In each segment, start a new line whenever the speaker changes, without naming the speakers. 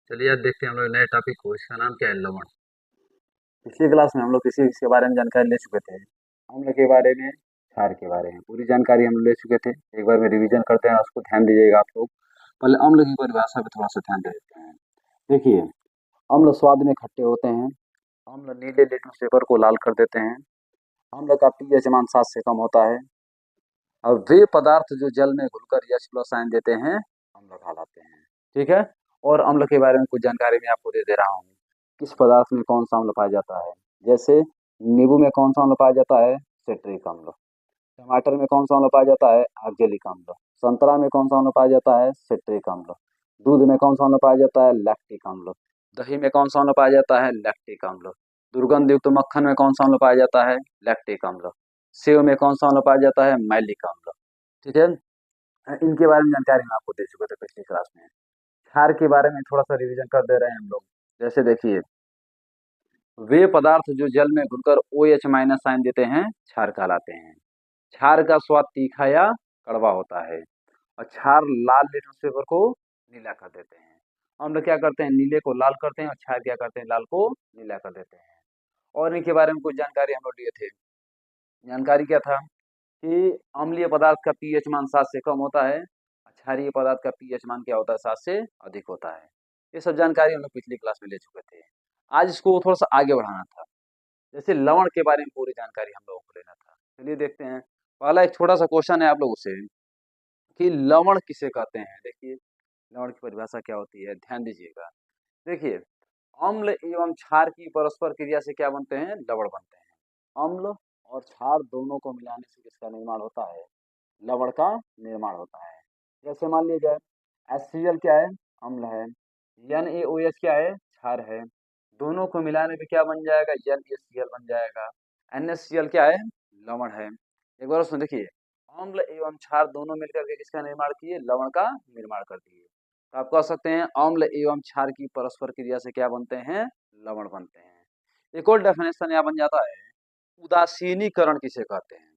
चलिए आज देखते हैं हम लोग नए टॉपिक को। इसका नाम क्या है? लवण। पिछली क्लास में हम लोग किसी के बारे में जानकारी ले चुके थे। अम्ल के बारे में, क्षार के बारे में पूरी जानकारी हम लोग ले चुके थे। एक बार में रिवीजन करते हैं, उसको ध्यान दीजिएगा आप लोग। पहले अम्ल की परिभाषा पे थोड़ा सा ध्यान दे देते हैं। देखिए, अम्ल स्वाद में खट्टे होते हैं। अम्ल नीले लिटमस पेपर को लाल कर देते हैं। अम्ल का पीएच मान 7 से कम होता है। और वे पदार्थ जो जल में घुलकर H प्लस आयन देते हैं, अम्ल कहलाते हैं। ठीक है। और अम्ल के बारे में कुछ जानकारी मैं आपको दे दे रहा हूँ। किस पदार्थ में कौन सा अम्ल पाया जाता है? जैसे नींबू में कौन सा अम्ल पाया जाता है? सिट्रिक अम्ल। टमाटर में कौन सा अम्ल पाया जाता है? ऑक्जेलिक अम्ल। संतरा में कौन सा अम्ल पाया जाता है? सिट्रिक अम्ल। दूध में कौन सा अम्ल पाया जाता है? लैक्टिक अम्ल। दही में कौन सा अम्ल पाया जाता है? लैक्टिक अम्ल। दुर्गंध युक्त मक्खन में कौन सा अम्ल पाया जाता है? लैक्टिक अम्ल। सेव में कौन सा अम्ल पाया जाता है? मैलिक अम्ल। ठीक है। इनके बारे में जानकारी हम आपको दे चुके थे पिछली क्लास में। क्षार के बारे में थोड़ा सा रिवीजन कर दे रहे हैं हम लोग। जैसे देखिए, वे पदार्थ जो जल में घुलकर OH माइनस आयन देते हैं, क्षार कहलाते हैं। क्षार का स्वाद तीखा या कड़वा होता है। और क्षार लाल लिटमस पेपर को नीला कर देते हैं। अम्ल क्या करते हैं? नीले को लाल करते हैं, और क्षार क्या करते हैं? लाल को नीला कर देते हैं। और इनके बारे में कुछ जानकारी हम लोग लिए थे। जानकारी क्या था कि अम्लीय पदार्थ का पीएच मान 7 से कम होता है। क्षारीय पदार्थ का पीएच मान क्या होता है? 7 से अधिक होता है। ये सब जानकारी हम लोग पिछली क्लास में ले चुके थे। आज इसको थोड़ा सा आगे बढ़ाना था। जैसे लवण के बारे में पूरी जानकारी हम लोगों को लेना था। चलिए देखते हैं। पहला एक छोटा सा क्वेश्चन है आप लोगों से कि लवण किसे कहते हैं। देखिए, लवण की परिभाषा क्या होती है, ध्यान दीजिएगा। देखिए, अम्ल एवं क्षार की परस्पर क्रिया से क्या बनते हैं? लवण बनते हैं। अम्ल और क्षार दोनों को मिलाने से किसका निर्माण होता है? लवण का निर्माण होता है। जैसे मान लीजिए, HCl क्या है? अम्ल है। NaOH क्या है? क्षार है। दोनों को मिलाने पे क्या बन जाएगा? NaCl बन जाएगा। NaCl क्या है? लवण है। एक बार उसमें देखिए, अम्ल एवं क्षार दोनों मिलकर के किसका निर्माण किए? लवण का निर्माण कर दिए। तो आप कह सकते हैं अम्ल एवं क्षार की परस्पर क्रिया से क्या बनते हैं? लवण बनते हैं। एक और डेफिनेशन यहाँ बन जाता है, उदासीनीकरण किसे कहते हैं?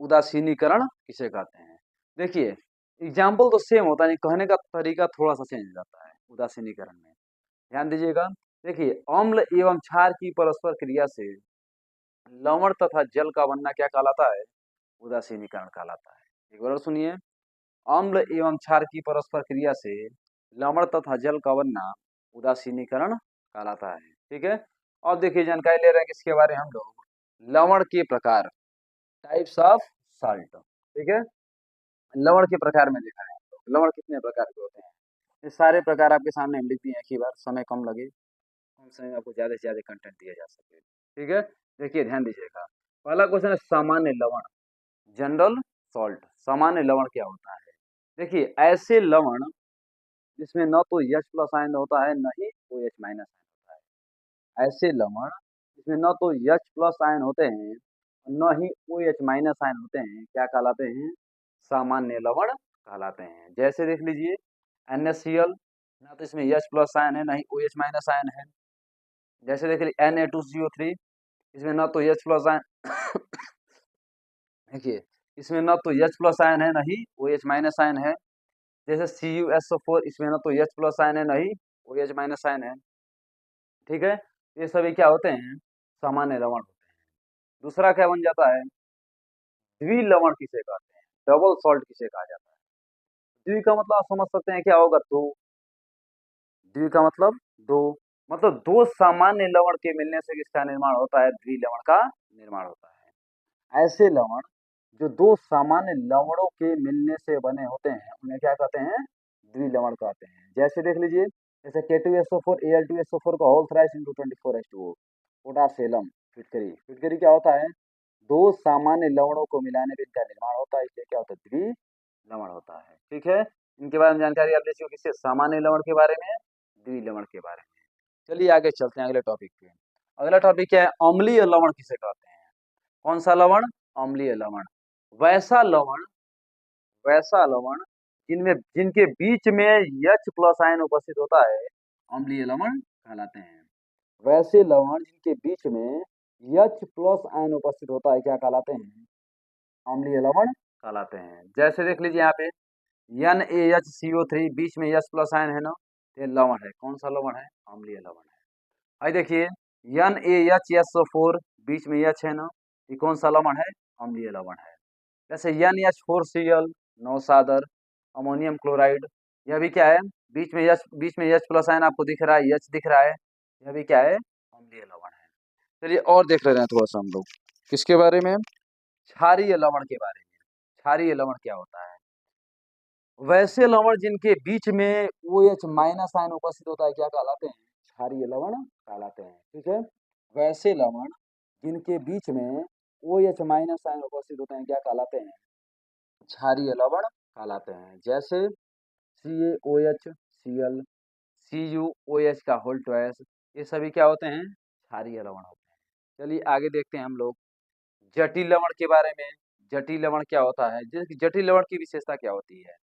उदासीनीकरण किसे कहते हैं? देखिए, एग्जाम्पल तो सेम होता है, कहने का तरीका थोड़ा सा चेंज हो जाता है उदासीनीकरण में। ध्यान दीजिएगा। देखिए, अम्ल एवं क्षार की परस्पर क्रिया से लवण तथा जल का बनना क्या कहलाता है? उदासीनीकरण कहलाता है। एक बार और सुनिए, अम्ल एवं क्षार की परस्पर क्रिया से लवण तथा जल का बनना उदासीनीकरण कहलाता है। ठीक है। अब देखिए, जानकारी ले रहे हैं किसके बारे में हम लोग? लवण के प्रकार, टाइप्स ऑफ साल्ट। ठीक है। लवण के प्रकार में देखा है हम लोग। लवण कितने प्रकार के होते हैं? ये सारे प्रकार आपके सामने हम लिख दिए एक ही बार, समय कम लगे, कम समय में आपको ज्यादा से ज्यादा कंटेंट दिया जा सके। ठीक है। देखिए, ध्यान दीजिएगा। पहला क्वेश्चन है सामान्य लवण, जनरल सॉल्ट। सामान्य लवण क्या होता है? देखिए, ऐसे लवण जिसमें न तो H प्लस आयन होता है, न ही OH माइनस आयन होता है। ऐसे लवण जिसमें न तो H प्लस आयन होते हैं, न ही OH माइनस आयन होते हैं, क्या कहलाते हैं? सामान्य लवण कहलाते हैं। जैसे देख लीजिए, NaCl, ना तो इसमें H प्लस आयन है, ना ही OH माइनस आयन है। जैसे देख लीजिए Na2CO3, इसमें ना तो H प्लस आयन देखिए, इसमें ना तो H प्लस आयन है, ना ही OH माइनस आयन है। जैसे CuSO4, इसमें ना तो H प्लस आयन है, ना ही OH माइनस आयन है। ठीक है। ये सभी क्या होते हैं? सामान्य लवण होते हैं। दूसरा क्या बन जाता है? द्विलवण किसे कहते हैं? डबल सॉल्ट किसे कहा जाता है? द्वि का मतलब आप समझ सकते हैं क्या होगा? दो। द्वि का मतलब दो। मतलब दो सामान्य लवण के मिलने से किसका निर्माण होता है? द्विलवण का निर्माण होता है। ऐसे लवण जो दो सामान्य लवणों के मिलने से बने होते हैं, उन्हें क्या कहते हैं? द्विलवण कहते हैं। जैसे देख लीजिए, जैसे K2SO4 Al2SO4 का होल थ्राइस इंटू 24H2O। पोटासेलम, फिटकरी। फिटकरी क्या होता है? दो सामान्य लवणों को मिलाने पर इनका निर्माण होता है, इसलिए क्या होता है? द्विलवण होता है। ठीक है। इनके बारे में जानकारी आप ले चुके, किससे? सामान्य लवण के बारे में, द्विलवण के बारे में। चलिए आगे चलते हैं अगले टॉपिक पे। अगला टॉपिक क्या है? अम्लीय लवण किसे कहते हैं? कौन सा लवण? अम्लीय लवण। वैसा लवण, वैसा लवण जिनमें, जिनके बीच में H प्लस आयन उपस्थित होता है, अम्लीय लवण कहलाते हैं। वैसे लवण जिनके बीच में H प्लस आयन उपस्थित होता है, क्या कहलाते हैं? अम्लीय लवण कहलाते हैं। जैसे देख लीजिए यहाँ पे NaHCO3, बीच में H प्लस आयन है ना, ये लवण है। कौन सा लवण है? अम्लीय लवण है। आई देखिए NaHSO4 बीच में H है ना, ये कौन सा लवण है? अम्लीय लवण है। जैसे NH4Cl नौसादर अमोनियम क्लोराइड, यह भी क्या है? बीच में H प्लस आयन आपको दिख रहा है, H दिख रहा है, यह भी क्या है? अम्लीय लवण है। चलिए और देख ले रहे हैं थोड़ा सा हम लोग किसके बारे में? क्षारीय लवण के बारे में। क्षारीय लवण क्या होता है? वैसे लवण जिनके बीच में OH माइनस आयन उपस्थित होता है क्या कहलाते हैं? क्षारीय लवण कहलाते हैं। ठीक है, वैसे लवण जिनके बीच में OH माइनस आयन उपस्थित होते हैं क्या कहलाते हैं? क्षारीय लवण कहलाते हैं। जैसे CaOH Cl CuOH का होल ट्वाइस, ये सभी क्या होते हैं? क्षारीय लवण होते हैं। चलिए आगे देखते हैं हम लोग जटिल लवण के बारे में। जटिल लवण क्या होता है? जटिल लवण की विशेषता क्या होती है?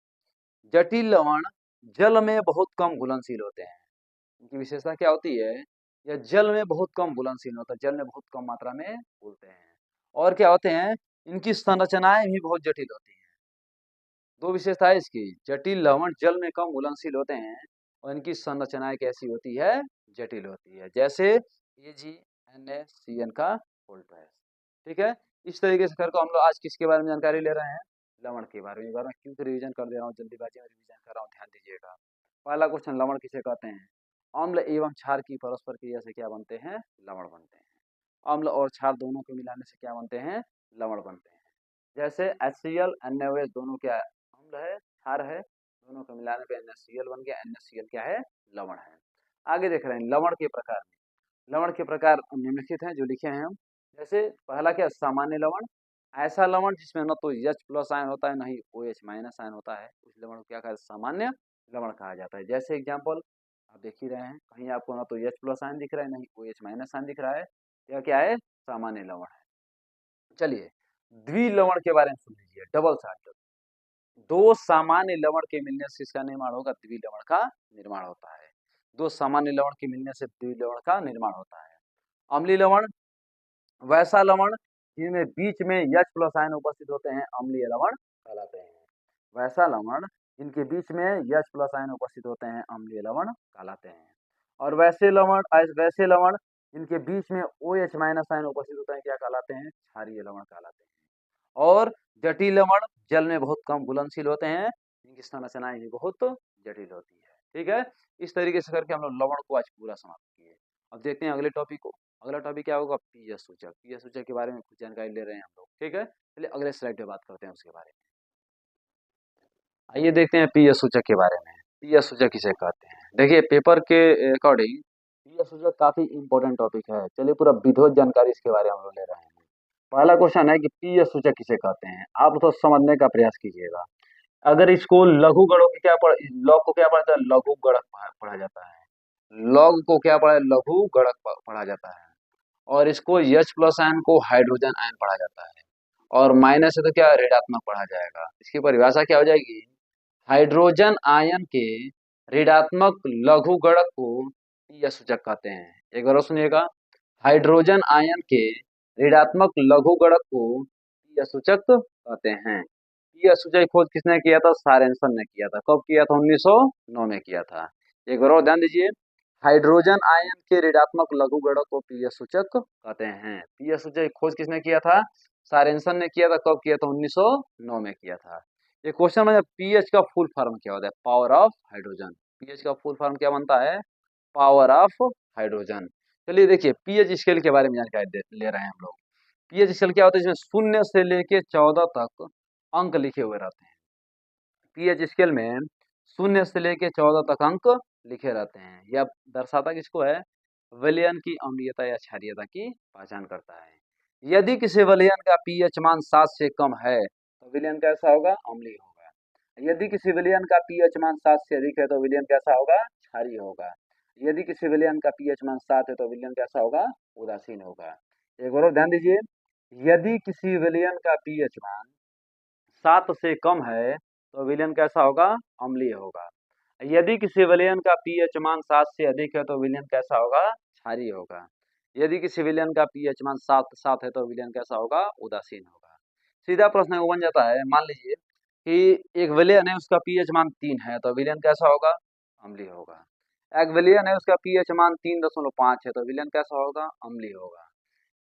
जटिल लवण जल में बहुत कम घुलनशील होते हैं। इनकी विशेषता क्या होती है? यह जल में बहुत कम घुलनशील होता है, जल में बहुत कम मात्रा में घुलते हैं। और क्या होते हैं? इनकी संरचनाएं भी बहुत जटिल होती हैं। दो विशेषता है इसकी, जटिल लवण जल में कम घुलनशील होते हैं और इनकी संरचनाएं कैसी होती है? जटिल होती है। जैसे AgNaCN का होल ट्वाइस। ठीक है, इस तरीके से करके हम लोग आज किसके बारे में जानकारी ले रहे हैं? लवण के बारे में। एक बार मैं क्यों रिवीजन कर दे रहा हूँ, जल्दीबाजी में रिवीजन कर रहा हूँ, ध्यान दीजिएगा। पहला क्वेश्चन, लवण किसे कहते हैं? अम्ल एवं क्षार की परस्पर क्रिया से क्या बनते हैं? लवण बनते हैं। अम्ल और क्षार दोनों को मिलाने से क्या बनते हैं? लवण बनते हैं। जैसे HCl NaOH दोनों क्या अम्ल है, क्षार है, दोनों को मिलाने पे NaCl बन गया। NaCl क्या है? लवण है। आगे देख रहे हैं लवण के प्रकार में। लवण के प्रकार निम्नलिखित हैं जो लिखे हैं हम। जैसे पहला क्या? सामान्य लवण, ऐसा लवण जिसमें न तो H प्लस आयन होता है, न ही OH माइनस आयन होता है, उस लवण को क्या कहा? सामान्य लवण कहा जाता है। जैसे एग्जाम्पल आप देख ही रहे हैं, कहीं आपको न तो H प्लस आयन दिख रहा है, न ही OH माइनस आयन दिख रहा है, यह क्या है? सामान्य लवण है। चलिए द्विलवण के बारे में सुन लीजिए, डबल साल्ट। दो सामान्य लवण के मिलने से इसका निर्माण होगा, द्विलवण का निर्माण होता है। दो सामान्य लवण के मिलने से द्विलवण का निर्माण होता है। अम्लीय लवण, वैसा लवण जिनमें बीच में H प्लस आयन उपस्थित होते हैं, अम्लीय लवण कहलाते हैं। वैसा लवण जिनके बीच में H प्लस आयन उपस्थित होते हैं, अम्लीय लवण कहलाते हैं। और वैसे लवण जिनके बीच में OH माइनस आयन उपस्थित होते हैं क्या कहलाते हैं? क्षारीय लवण कहलाते हैं। और जटिल लवण जल में बहुत कम घुलनशील होते हैं, इनकी संरचनाएं भी बहुत जटिल होती है। ठीक है, इस तरीके से करके हम लोग लवण को आज पूरा समाप्त किए। अब देखते हैं अगले टॉपिक को। अगला टॉपिक क्या होगा? पीएच सूचक। पीएच सूचक के बारे में कुछ जानकारी ले रहे हैं हम लोग। ठीक है, चलिए अगले स्लाइड पे बात करते हैं उसके बारे में। आइए देखते हैं पीएच सूचक के बारे में। पीएच सूचक किसे कहते हैं? देखिए पेपर के अकॉर्डिंग पीएच सूचक काफी इंपॉर्टेंट टॉपिक है। चलिए पूरा विधिवत जानकारी इसके बारे में हम लोग ले रहे हैं। पहला क्वेश्चन है कि पीएच सूचक किसे कहते हैं? आप तो समझने का प्रयास कीजिएगा। अगर इसको लघु गणों की लॉग को क्या पढ़ा जाता है? लघु गणक पढ़ा जाता है। लॉग को क्या पढ़ा? लघु गणक पढ़ा जाता है। और इसको H प्लस आयन को हाइड्रोजन आयन पढ़ा जाता है। और माइनस है तो क्या? ऋणात्मक पढ़ा जाएगा। इसकी परिभाषा क्या हो जाएगी? हाइड्रोजन आयन के ऋणात्मक लघु गणक को पीएच सूचक कहते हैं। एक बार और सुनिएगा, हाइड्रोजन आयन के ऋणात्मक लघु गणक को पीएच सूचक कहते हैं। पीएच सूचक की खोज किसने किया था? सोरेनसन ने किया था। कब किया था? 1909 में किया था। एक बार और ध्यान दीजिए, हाइड्रोजन आयन के ऋणात्मक लघु गणक को पीएच सूचक कहते हैं। पीएच सूचक की खोज किसने किया था? सोरेनसन ने किया था। कब किया था? 1909 में किया था। ये क्वेश्चन में पीएच का फुल फॉर्म क्या होता है? Power of hydrogen. पीएच का फुल फॉर्म क्या बनता है? Power of hydrogen. चलिए देखिए पीएच स्केल के बारे में जानकारी ले रहे हैं हम लोग। पीएच स्केल क्या होता है? इसमें 0 से लेके 14 तक अंक लिखे हुए रहते हैं। पीएच स्केल में 0 से लेके 14 तक अंक लिखे रहते हैं। यह दर्शाता किसको है? विलयन की अम्लीयता या क्षारीयता की पहचान करता है। यदि किसी विलयन का पीएच मान 7 से कम है तो विलयन कैसा होगा? अम्लीय होगा। यदि किसी विलयन का पीएच मान 7 से अधिक है तो विलयन कैसा होगा? क्षारीय होगा। यदि किसी विलयन का पीएच मान 7 है तो विलयन कैसा होगा? उदासीन होगा। एक और ध्यान दीजिए, यदि किसी विलयन का पीएच मान 7 से कम है तो विलयन कैसा होगा? अम्लीय होगा। यदि किसी विलयन का पीएच मान 7 से अधिक है तो विलयन कैसा होगा? क्षारीय होगा। यदि किसी विलयन का पीएच मान 7 है तो विलयन कैसा होगा? उदासीन होगा। सीधा प्रश्न बन जाता है, मान लीजिए कि एक विलयन है, उसका पीएच मान 3 है तो विलयन कैसा होगा? अम्लीय होगा। एक विलियन है, उसका पीएच मान 3.5 है, तो विलियन कैसा होगा? अम्लीय होगा।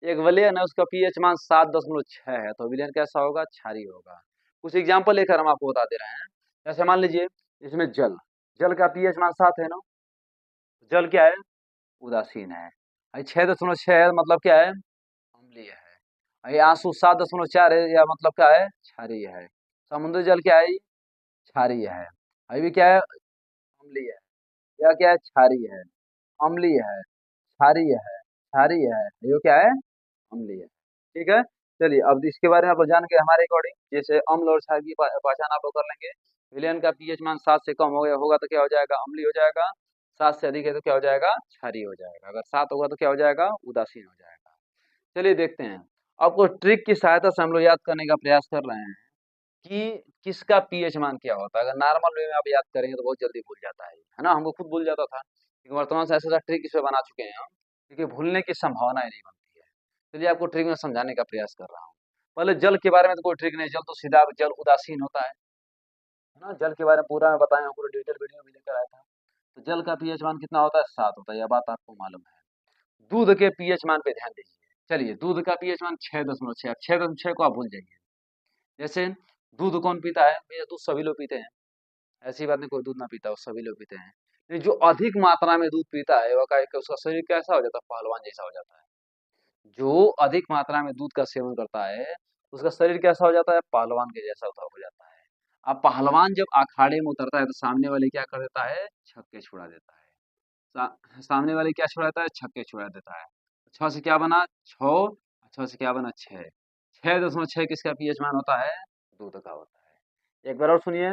एक विलियन है, उसका पीएच मान 7.6 है, तो विलियन कैसा होगा? क्षारीय होगा। कुछ एग्जाम्पल लेकर हम आपको बता दे रहे हैं। जैसे मान लीजिए इसमें जल, जल का पीएच मान 7 है ना, जल क्या है? उदासीन है। 6.6 है, मतलब क्या है? अम्लीय है। ये आंसू 7.4 है, या मतलब क्या है? क्षारीय है। समुद्री जल क्या है? क्षारीय है। अभी क्या है? अम्लीय है। या क्या है? क्षारीय है। अम्लीय है, क्षारीय है, क्षारीय है, ये क्या है? अम्लीय है। ठीक है। चलिए अब इसके बारे में आप लोग जान के हमारे अकॉर्डिंग जैसे अम्ल और क्षार की पहचान आप लोग कर लेंगे। विलयन का पीएच मान 7 से कम हो गया होगा तो क्या हो जाएगा? अम्लीय हो जाएगा। 7 से अधिक है तो क्या हो जाएगा? क्षारीय हो जाएगा। अगर 7 होगा तो क्या हो जाएगा? उदासीन हो जाएगा। चलिए देखते हैं। आपको ट्रिक की सहायता से हम लोग याद करने का प्रयास कर रहे हैं कि किसका पीएच मान क्या होता है। अगर नॉर्मल वे में आप याद करेंगे तो बहुत जल्दी भूल जाता है ना। हमको खुद भूल जाता था, लेकिन वर्तमान से ऐसा ट्रिक इस पे बना चुके हैं हम, क्योंकि भूलने की संभावना ही नहीं बनती है। चलिए आपको ट्रिक में समझाने का प्रयास कर रहा हूँ। पहले जल के बारे में तो कोई ट्रिक नहीं, जल तो सीधा जल उदासीन होता है ना। जल के बारे में पूरा मैं बताया हूँ, पूरा डिटेल वीडियो भी लेकर आया था। तो जल का पीएच मान कितना होता है? 7 होता है, यह बात आपको मालूम है। दूध के पीएच मान पे ध्यान दीजिए। चलिए दूध का पीएच मान 6.6, 6.6 को आप भूल जाइए। जैसे दूध कौन पीता है भैया? दूध सभी लोग पीते हैं, ऐसी बात नहीं कोई दूध ना पीता हो, सभी लोग पीते हैं। लेकिन जो अधिक मात्रा में दूध पीता है वह का उसका शरीर कैसा हो जाता है? पहलवान जैसा हो जाता है। जो अधिक मात्रा में दूध का सेवन करता है उसका शरीर कैसा हो जाता है? पहलवान के जैसा हो जाता है। अब पहलवान जब अखाड़े में उतरता है तो सामने वाले क्या कर देता है? छक्के छुड़ा देता है। सामने वाले क्या छुड़ाता है? छक्के छुड़ा देता है। छह से क्या बना? छह। छह से क्या बना? 6। 6.6 किसका पीएच मान होता है? दूध का होता है। एक बार और सुनिए।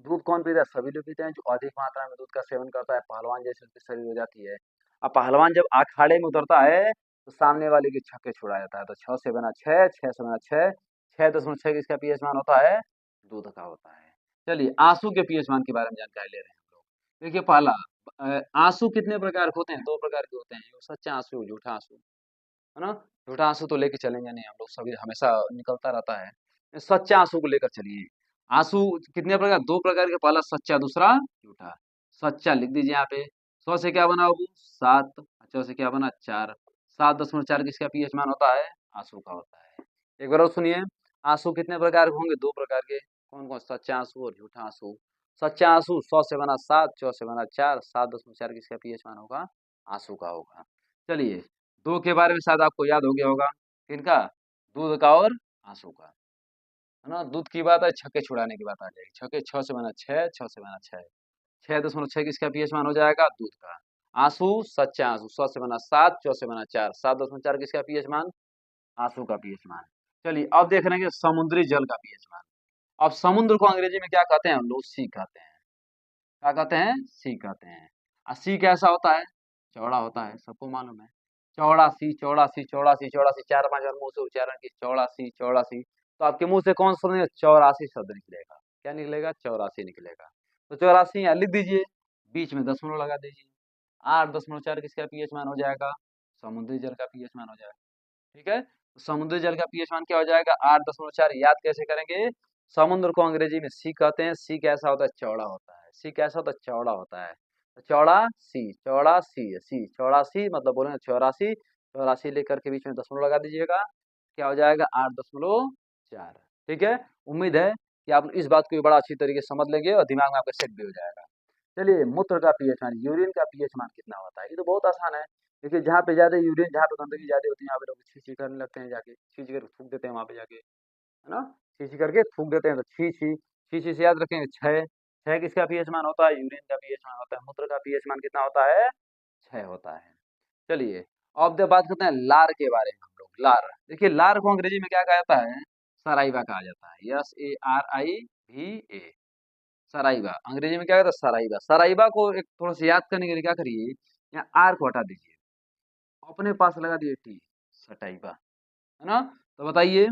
दूध कौन पीता है? सभी लोग पीते हैं। जो अधिक मात्रा में दूध का सेवन करता है पहलवान जैसे उसकी शरीर हो जाती है। अब पहलवान जब अखाड़े में उतरता है तो सामने वाले के छक्के छुड़ा जाता है। तो 6 से बना 6, 6 से बना 6, 6.6 किसका पीएच मान होता है? दूध का होता है। चलिए आंसू के पीएच मान के बारे में जानकारी ले रहे हैं हम लोग। देखिए पहला, आंसू कितने प्रकार के होते हैं? 2 प्रकार के होते हैं, सच्चा आंसू, झूठा आंसू, है ना। झूठा आंसू तो लेके चलेंगे नहीं हम लोग, सभी हमेशा निकलता रहता है। सच्चा आंसू को लेकर चलिए। आंसू कितने प्रकार? 2 प्रकार के, पहला सच्चा, दूसरा झूठा। सच्चा लिख दीजिए यहाँ पे। 100 से क्या बना बाबू? 7। 4 से क्या बना? 4। 7.4 किसका पीएच मान होता है? आंसू का होता है। एक बार और सुनिए। आंसू कितने प्रकार के होंगे? 2 प्रकार के। कौन कौन? सच्चा आंसू और झूठा आंसू। सच्चा आंसू 100 से बना 7, 4 से बना 4, 7.4 किसका पीएच मान होगा? आंसू का होगा। चलिए 2 के बारे में शायद आपको याद हो गया होगा। किनका? दूध का और आंसू का, है ना। दूध की बात है, छक्के छुड़ाने की बात आ जाएगी। छक्के 6 से बना 6, 6 से बना 6, 6.6 किसका पीएच मान हो जाएगा? दूध का। आंसू, सच्चा आंसू 100 से बना 7, 4 से बना 4, 7.4 किसका पीएच मान? आंसू का पीएच मान। चलिए अब देख रहे हैं समुद्री जल का पीएच मान। अब समुद्र को अंग्रेजी में क्या कहते हैं हम लोग? सी कहते हैं। क्या कहते हैं? सी कहते हैं। और सी कैसा होता है? चौड़ा होता है, सबको मालूम है। चौड़ा सी, चौड़ा सी, चौड़ा सी, चौड़ा सी, 4-5 बार मुंह से उच्चारण की, चौड़ा सी, चौड़ा सी। तो आपके मुंह से कौन सा शब्द? 84 शब्द निकलेगा। क्या निकलेगा? 84 निकलेगा। तो 84 यहाँ लिख दीजिए, बीच में दशमलव लगा दीजिए। 8.4 किसका पीएच मान हो जाएगा? समुद्री जल का पीएच मान हो जाएगा। ठीक है। तो समुद्री जल का पीएच मान क्या हो जाएगा? 8.4। याद कैसे करेंगे? समुद्र को अंग्रेजी में सी कहते हैं। सी कैसा होता है? चौड़ा होता है। सी कैसा होता है? चौड़ा होता है। तो चौड़ा सी, चौड़ा सी, सी चौड़ा सी, मतलब बोलेंगे 84। 84 लेकर के बीच में दशमलव लगा दीजिएगा, क्या हो जाएगा? 8.4। ठीक है। उम्मीद है कि आप इस बात को भी बड़ा अच्छी तरीके से समझ लेंगे और दिमाग में आपके सेट भी हो जाएगा। चलिए मूत्र का पीएच मान, यूरिन का पीएच मान कितना होता है? ये तो बहुत आसान है। देखिए जहाँ पे ज्यादा यूरिन, जहाँ पे गंदगी ज्यादा होती है वहाँ पे लोग छी छी करने लगते हैं, जाके छी छी करके थूक देते हैं वहाँ पे जाके, है ना। छी छी करके थूक देते हैं। तो छी छी, छी छी से याद रखेंगे 6। 6 किसका पीएच मान होता है? यूरिन का पीएच मान होता है। मूत्र का पीएच मान कितना होता है? 6 होता है। चलिए अब बात करते हैं लार के बारे में हम लोग। लार, देखिए लार को अंग्रेजी में क्या कहा जाता है? सराइवा कहा जाता है। SARIVA। सराइवा अंग्रेजी में क्या कहता है? सराइवा। सराइवा को एक थोड़ा सा याद करने के लिए क्या करिए, यहाँ आर को हटा दीजिए, अपने पास लगा दिए टी, सटाइवा, है ना। तो बताइए,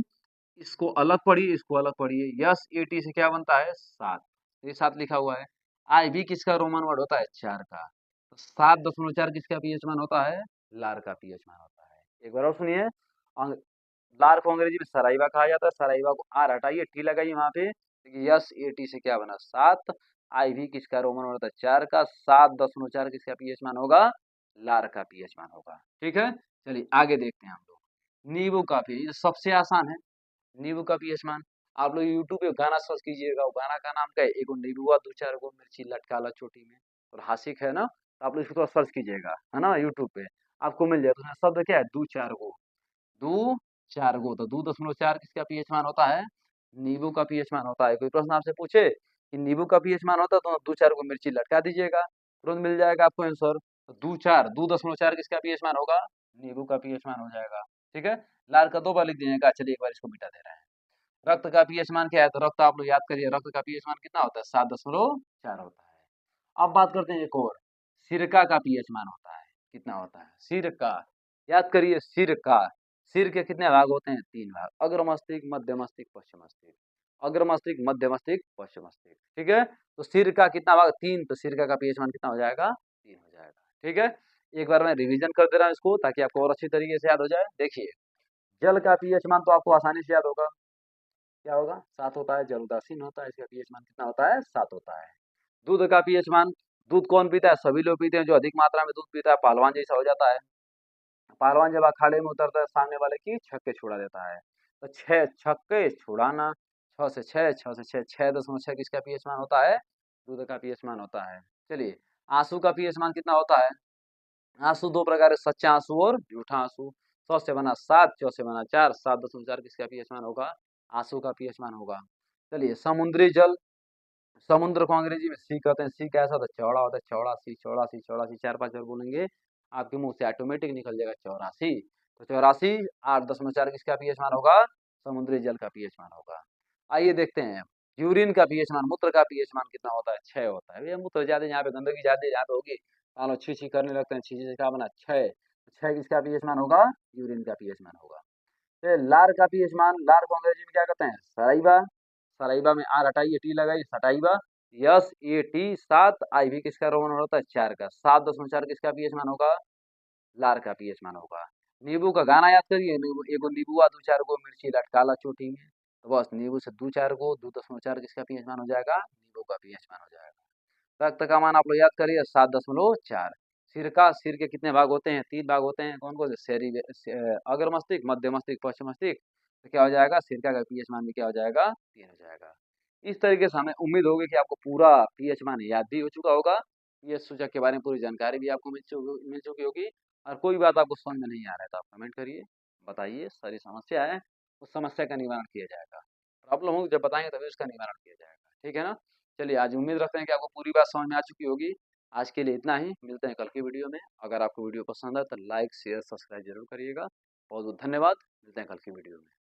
इसको अलग पढ़िए, इसको अलग पढ़िए। यस ए टी से क्या बनता है? 7। ये 7 लिखा हुआ है। आई भी किसका रोमन वर्ड होता है? 4 का। तो 7.4 किसका पीएच मान होता है? लार का पीएच मान होता है। एक बार और सुनिए। लार को अंग्रेजी में सराइवा कहा जाता है। सराइवा को आर हटाइए, टी लगाइए वहां पे। यस ए टी से क्या बना? 7। आई भी किसका रोमन होता है 4 का, 7.4 किसका पीएच मान होगा, लार का पीएच मान होगा। ठीक है, चलिए आगे देखते हैं हम लोग। नींबू का पीएच, ये सबसे आसान है, नींबू का पीएच मान। आप लोग यूट्यूब पे गाना सर्च कीजिएगा, वो गाना का नाम क्या है, एगो नींबुआ दू चार गो मिर्ची लटकाला चोटी में, और हासिक है ना, तो आप लोग इसको सर्च कीजिएगा, है ना, यूट्यूब पे आपको मिल जाएगा। उसमें शब्द क्या है, दू चार गो, दू चार गो, तो 2.4 किसका पीएच मान होता है, नींबू का पीएच मान होता है। कोई प्रश्न आपसे पूछे कि नींबू का पीएच मान होता है, तो 2 4 गो मिर्ची लटका दीजिएगा, तुरंत मिल जाएगा आपको आंसर। तो 2.4 किसका पीएच मान होगा, नींबू का पीएच मान हो जाएगा। ठीक है, लाल का 2 बार लिख दीजिएगा, चलिए एक बार इसको मिटा दे रहे हैं। रक्त का पीएच मान क्या है, तो रक्त आप लोग याद करिए, रक्त का पीएच मान कितना होता है, 7.4 होता है। अब बात करते हैं एक और, सिरका का पीएच मान होता है, कितना होता है, सिरका, याद करिए सिरका। सिर के कितने भाग होते हैं, 3 भाग, अग्र मस्तिष्क, मध्य मस्तिष्क, पश्चिम मस्तिष्क, अग्र मस्तिष्क, मध्य मस्तिष्क, पश्चिम मस्तिष्क। ठीक है, तो सिर का कितना भाग, 3, तो सिरका का पीएच मान कितना हो जाएगा, 3 हो जाएगा। ठीक है, एक बार मैं रिवीजन कर दे रहा हूँ इसको, ताकि आपको और अच्छी तरीके से याद हो जाए। देखिए, जल का पीएच मान तो आपको आसानी से याद होगा, क्या होगा, 7 होता है, जल उदासीन होता है, इसका पीएच मान कितना होता है, 7 होता है। दूध का पीएच मान, दूध कौन पीता है, सभी लोग पीते हैं, जो अधिक मात्रा में दूध पीता है पहलवान जैसा हो जाता है। पहलवान जब अखाड़े में उतरता है, सामने वाले की छक्के छुड़ा देता है, तो 6 छक्के छुड़ाना, 6 से 6, 6 से 6, 6.6 किसका पीएच मान होता है, दूध का पीएच मान होता है। चलिए, आंसू का पीएच मान कितना होता है, आंसू 2 प्रकार है, सच्चा आंसू और झूठा आंसू। 100 से बना 7, 4 से बना 4, 7.4 किसका पीएच मान होगा, आंसू का पीएच मान होगा। चलिए, समुद्री जल, समुद्र को अंग्रेजी में सी कहते हैं, सी कैसा होता है, चौड़ा होता है, चौड़ा सी, चौड़ा सी, चौड़ा सी, 4 5 बार बोलेंगे आपके मुंह से ऑटोमेटिक निकल जाएगा 84। तो 84, 8.4 किसका पीएच मान होगा, समुद्री जल का पीएच मान होगा। आइए देखते हैं, यूरिन का पीएच मान, मूत्र का पीएच मान कितना होता है, 6 होता है। भैया मूत्र ज्यादा, यहाँ पे गंदगी ज्यादा यहाँ पे होगी, मान लो छी छी करने लगते हैं, छी छी का बना 6, 6 किसका पीएच मान होगा, यूरिन का पीएच मान होगा। लार का पीएच मान, लार को अंग्रेजी में क्या कहते हैं, सलाइवा, सलाइवा में आर हटाइए, टी लगाइए, सटाइवा, यस ए टी 7, आई भी किसका रोमन होता है 4 का, 7.4 किसका पीएच मान होगा, लार का पीएच मान होगा। नींबू का गाना याद करिए, एगो नींबुआ दू चार गो मिर्ची लटकाला चोटी में, तो बस नींबू से 2 4 गो, 2.4 किसका पीएच मान हो जाएगा, नींबू का पीएच मान हो जाएगा। रक्त का मान आप लोग याद करिए, 7.4। सिर का, सिर के कितने भाग होते हैं, 3 भाग होते हैं, कौन कौन से, अग्र मस्तिष्क, मध्य मस्तिष्क, पश्चिम मस्तिष्क, तो क्या हो जाएगा, सिरका का पीएच मान भी क्या हो जाएगा, 3 हो जाएगा। इस तरीके से हमें उम्मीद होगी कि आपको पूरा पीएच मान याद भी हो चुका होगा, पीएच सूचक के बारे में पूरी जानकारी भी आपको मिल चुकी होगी। और कोई बात आपको समझ में नहीं आ रहा है तो आप कमेंट करिए, बताइए, सारी समस्या है, उस समस्या का निवारण किया जाएगा। प्रॉब्लम हो जब बताएंगे तभी उसका निवारण किया जाएगा। ठीक है ना, चलिए आज उम्मीद रखते हैं कि आपको पूरी बात समझ में आ चुकी होगी। आज के लिए इतना ही, मिलते हैं कल की वीडियो में। अगर आपको वीडियो पसंद है तो लाइक शेयर सब्सक्राइब जरूर करिएगा। बहुत बहुत धन्यवाद, मिलते हैं कल की वीडियो में।